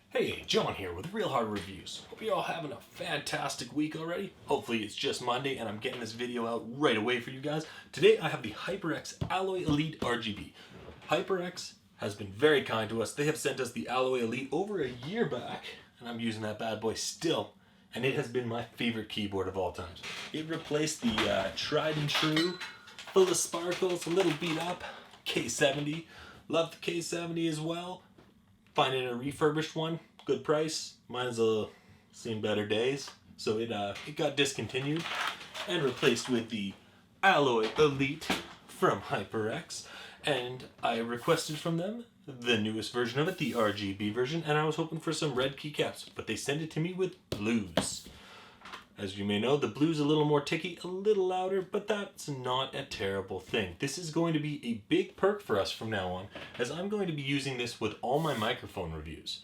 Hey, John here with Real Hard Reviews. Hope you're all having a fantastic week already. Hopefully it's just Monday and I'm getting this video out right away for you guys. Today I have the HyperX Alloy Elite RGB. HyperX has been very kind to us. They have sent us the Alloy Elite over a year back, and I'm using that bad boy still. And it has been my favorite keyboard of all time. It replaced the tried and true, full of sparkles, a little beat up K70. Love the K70 as well. Finding a refurbished one, good price. Mine's seen better days. So it got discontinued and replaced with the Alloy Elite from HyperX. And I requested from them the newest version of it, the RGB version, and I was hoping for some red keycaps, but they sent it to me with blues. As you may know, the blue's a little more ticky, a little louder, but that's not a terrible thing. This is going to be a big perk for us from now on, as I'm going to be using this with all my microphone reviews.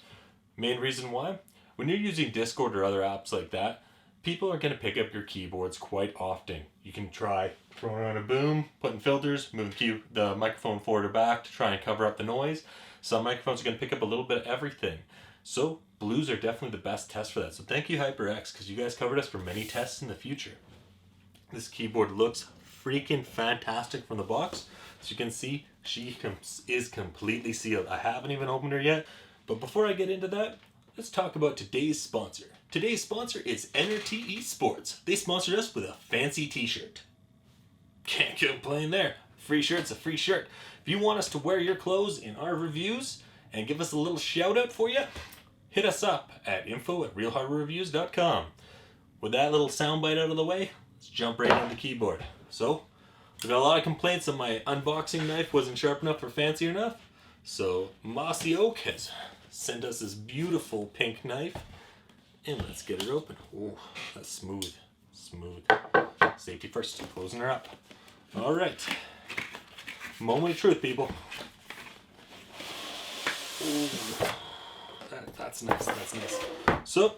Main reason why? When you're using Discord or other apps like that, people are going to pick up your keyboards quite often. You can try throwing on a boom, putting filters, moving the microphone forward or back to try and cover up the noise. Some microphones are going to pick up a little bit of everything. So blues are definitely the best test for that. So thank you HyperX, because you guys covered us for many tests in the future. This keyboard looks freaking fantastic from the box. As you can see, she is completely sealed. I haven't even opened her yet. But before I get into that, let's talk about today's sponsor. Today's sponsor is NRT Esports. They sponsored us with a fancy t-shirt. Can't complain there. Free shirt's a free shirt. If you want us to wear your clothes in our reviews and give us a little shout out for you, hit us up at info@realhardreviews.com. With that little soundbite out of the way, let's jump right into the keyboard. So, we got a lot of complaints that my unboxing knife wasn't sharp enough or fancy enough. So, Mossy Oak has sent us this beautiful pink knife. And let's get her open. Oh, that's smooth. Smooth. Safety first. Closing her up. All right. Moment of truth, people. Ooh. That's nice. That's nice. So,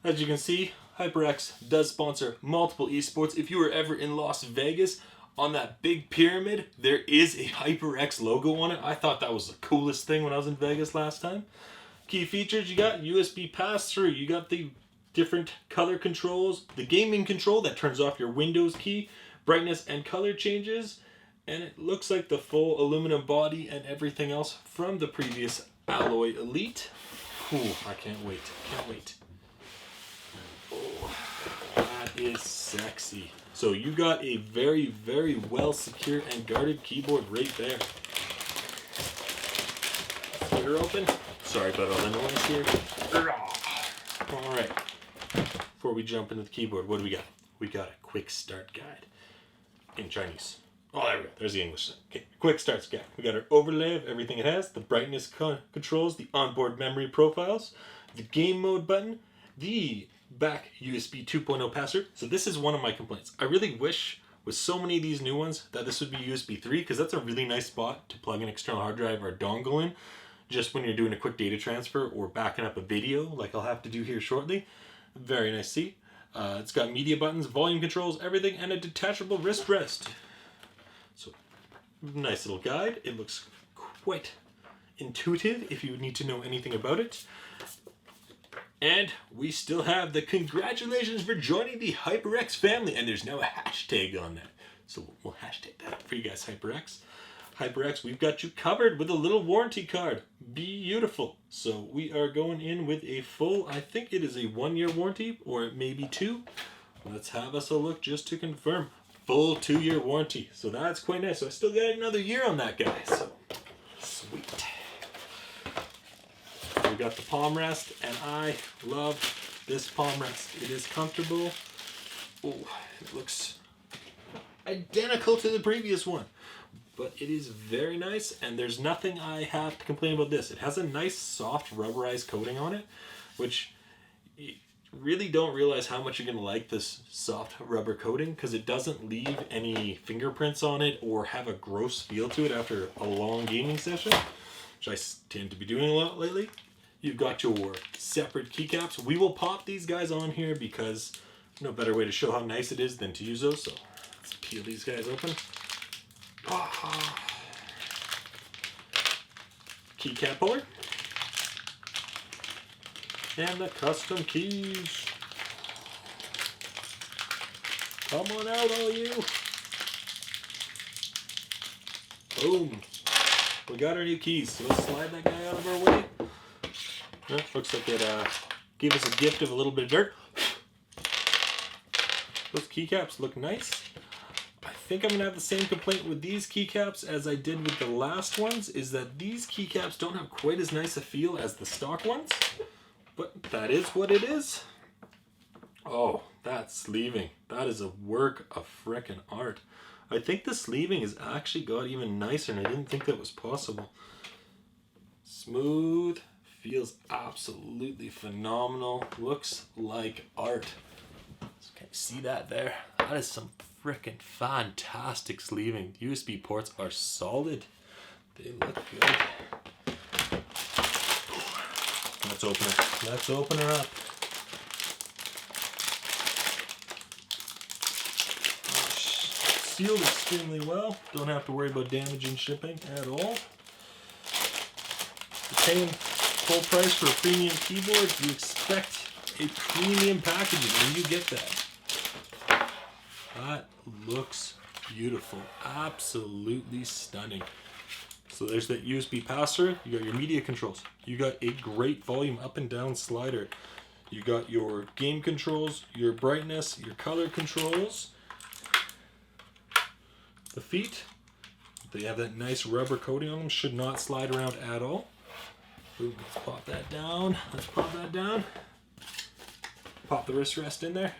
as you can see, HyperX does sponsor multiple esports. If you were ever in Las Vegas, on that big pyramid, there is a HyperX logo on it. I thought that was the coolest thing when I was in Vegas last time. Key features, you got USB pass-through, you got the different color controls, the gaming control that turns off your Windows key, brightness and color changes, and it looks like the full aluminum body and everything else from the previous Alloy Elite. Ooh, I can't wait, can't wait. Oh, that is sexy. So you got a very, very well secured and guarded keyboard right there. Get her open. Sorry about all the noise here. Alright. Before we jump into the keyboard, what do we got? We got a Quickstart guide. In Chinese. Oh, there we go. There's the English side. Okay, Quickstart's guide. We got our overlay of everything it has, the brightness controls, the onboard memory profiles, the game mode button, the back USB 2.0 pass-through. So this is one of my complaints. I really wish with so many of these new ones that this would be USB 3, because that's a really nice spot to plug an external hard drive or dongle in, just when you're doing a quick data transfer or backing up a video like I'll have to do here shortly. Very nice seat. It's got media buttons, volume controls, everything, and a detachable wrist rest. So, nice little guide. It looks quite intuitive if you need to know anything about it. And we still have the congratulations for joining the HyperX family, and there's now a hashtag on that. So we'll hashtag that for you guys, HyperX. HyperX, we've got you covered with a little warranty card. Beautiful. So we are going in with a full, I think it is a 1-year warranty, or maybe 2. Let's have us a look just to confirm. Full 2-year warranty. So that's quite nice. So I still got another year on that guy. So sweet. We got the palm rest, and I love this palm rest. It is comfortable. Oh, it looks identical to the previous one. But it is very nice, and there's nothing I have to complain about this. It has a nice soft rubberized coating on it, which you really don't realize how much you're going to like this soft rubber coating, because it doesn't leave any fingerprints on it or have a gross feel to it after a long gaming session, which I tend to be doing a lot lately. You've got your separate keycaps. We will pop these guys on here because no better way to show how nice it is than to use those. So let's peel these guys open. Keycap puller. And the custom keys. Come on out, all you. Boom. We got our new keys. So let's slide that guy out of our way. Oh, looks like it gave us a gift of a little bit of dirt. Those keycaps look nice. I think I'm going to have the same complaint with these keycaps as I did with the last ones, is that these keycaps don't have quite as nice a feel as the stock ones. But that is what it is. Oh, that sleeving. That is a work of frickin' art. I think the sleeving has actually got even nicer, and I didn't think that was possible. Smooth. Feels absolutely phenomenal. Looks like art. So can you see that there? That is some frickin' fantastic sleeving. USB ports are solid. They look good. Let's open it. Let's open her up. Sealed extremely well. Don't have to worry about damaging shipping at all. You're paying full price for a premium keyboard. You expect a premium packaging when you get that. That looks beautiful. Absolutely stunning. So there's that USB pass-through. You got your media controls. You got a great volume up and down slider. You got your game controls, your brightness, your color controls. The feet, they have that nice rubber coating on them. Should not slide around at all. Ooh, let's pop that down. Let's pop that down. Pop the wrist rest in there.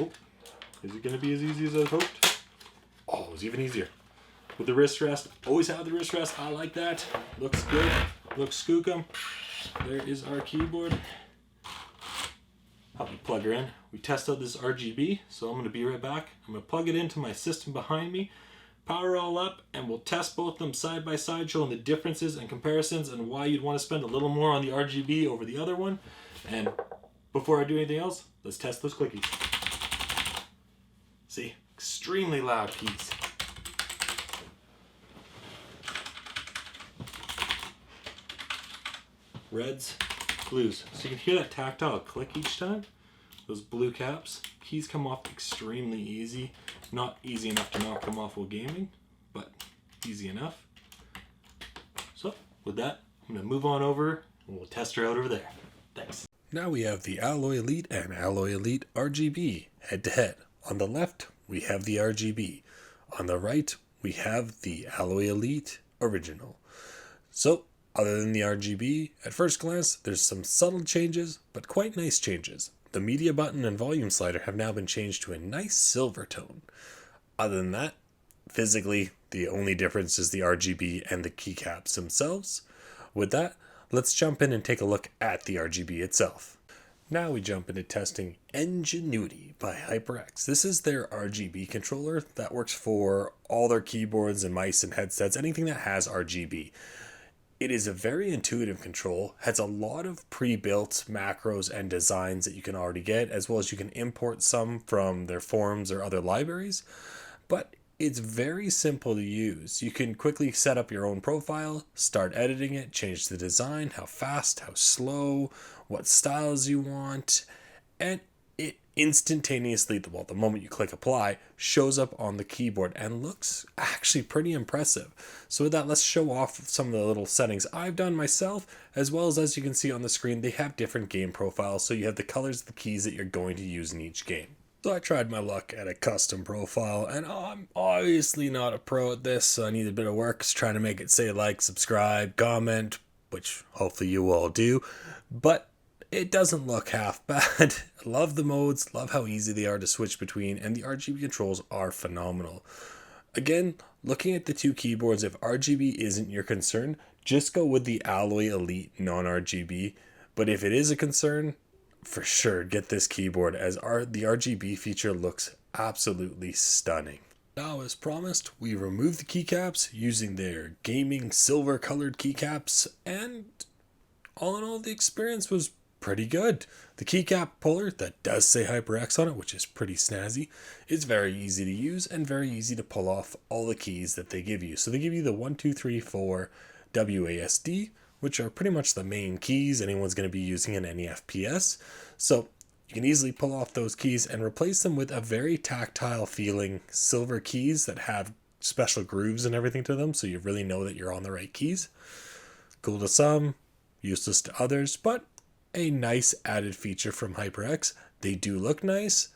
Oh, is it going to be as easy as I hoped? Oh, it was even easier. With the wrist rest, always have the wrist rest. I like that. Looks good. Looks skookum. There is our keyboard. Help me plug her in. We test out this RGB, so I'm going to be right back. I'm going to plug it into my system behind me, power all up, and we'll test both of them side by side, showing the differences and comparisons and why you'd want to spend a little more on the RGB over the other one. And before I do anything else, let's test those clickies. See, extremely loud keys. Reds, blues. So you can hear that tactile click each time. Those blue caps. Keys come off extremely easy. Not easy enough to knock them off while gaming, but easy enough. So with that, I'm going to move on over and we'll test her out over there. Thanks. Now we have the Alloy Elite and Alloy Elite RGB head to head. On the left, we have the RGB. On the right, we have the Alloy Elite Original. So, other than the RGB, at first glance, there's some subtle changes, but quite nice changes. The media button and volume slider have now been changed to a nice silver tone. Other than that, physically, the only difference is the RGB and the keycaps themselves. With that, let's jump in and take a look at the RGB itself. Now we jump into testing Ingenuity by HyperX. This is their RGB controller that works for all their keyboards and mice and headsets, anything that has RGB. It is a very intuitive control, has a lot of pre-built macros and designs that you can already get, as well as you can import some from their forums or other libraries, but it's very simple to use. You can quickly set up your own profile, start editing it, change the design, how fast, how slow, what styles you want, and it instantaneously, well, the moment you click apply, shows up on the keyboard and looks actually pretty impressive. So with that, let's show off some of the little settings I've done myself, as well as you can see on the screen, they have different game profiles, so you have the colors of the keys that you're going to use in each game. So I tried my luck at a custom profile, and I'm obviously not a pro at this, so I need a bit of work trying to make it say like, subscribe, comment, which hopefully you all do, but it doesn't look half bad. Love the modes, love how easy they are to switch between, and the RGB controls are phenomenal. Again, looking at the two keyboards, if RGB isn't your concern, just go with the Alloy Elite non-RGB, but if it is a concern, for sure get this keyboard, as the RGB feature looks absolutely stunning. Now, as promised, we removed the keycaps using their gaming silver colored keycaps, and all in all, the experience was pretty good. The keycap puller that does say HyperX on it, which is pretty snazzy, is very easy to use and very easy to pull off all the keys that they give you. So they give you the 1, 2, 3, 4 WASD, which are pretty much the main keys anyone's going to be using in any FPS. So you can easily pull off those keys and replace them with a very tactile feeling silver keys that have special grooves and everything to them, so you really know that you're on the right keys. Cool to some, useless to others, but a nice added feature from HyperX. They do look nice.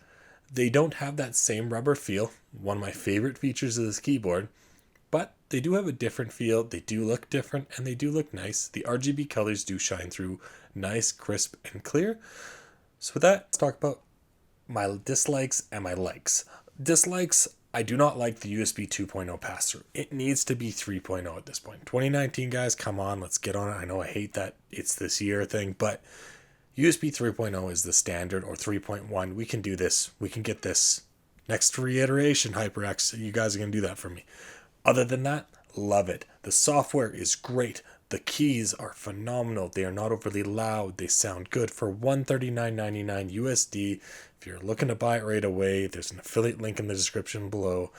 They don't have that same rubber feel, one of my favorite features of this keyboard, but they do have a different feel. They do look different and they do look nice. The RGB colors do shine through nice, crisp, and clear. So with that, let's talk about my dislikes and my likes. Dislikes, I do not like the USB 2.0 pass-through. It needs to be 3.0 at this point. 2019, guys, come on, let's get on it. I know I hate that it's this year thing, but USB 3.0 is the standard, or 3.1. We can do this. We can get this. Next reiteration, HyperX, you guys are going to do that for me. Other than that, love it. The software is great. The keys are phenomenal. They are not overly loud. They sound good for $139.99 USD. If you're looking to buy it right away, there's an affiliate link in the description below.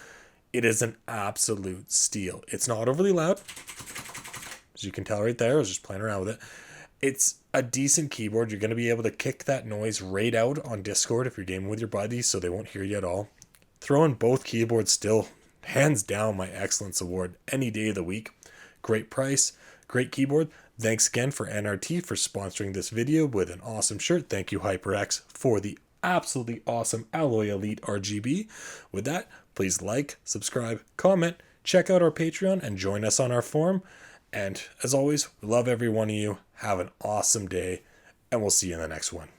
It is an absolute steal. It's not overly loud. As you can tell right there, I was just playing around with it. It's a decent keyboard. You're going to be able to kick that noise right out on Discord if you're gaming with your buddies, so they won't hear you at all. Throw in both keyboards still. Hands down my excellence award any day of the week. Great price, great keyboard. Thanks again for NRT for sponsoring this video with an awesome shirt. Thank you, HyperX, for the absolutely awesome Alloy Elite RGB. With that, please like, subscribe, comment, check out our Patreon, and join us on our forum. And as always, we love every one of you. Have an awesome day, and we'll see you in the next one.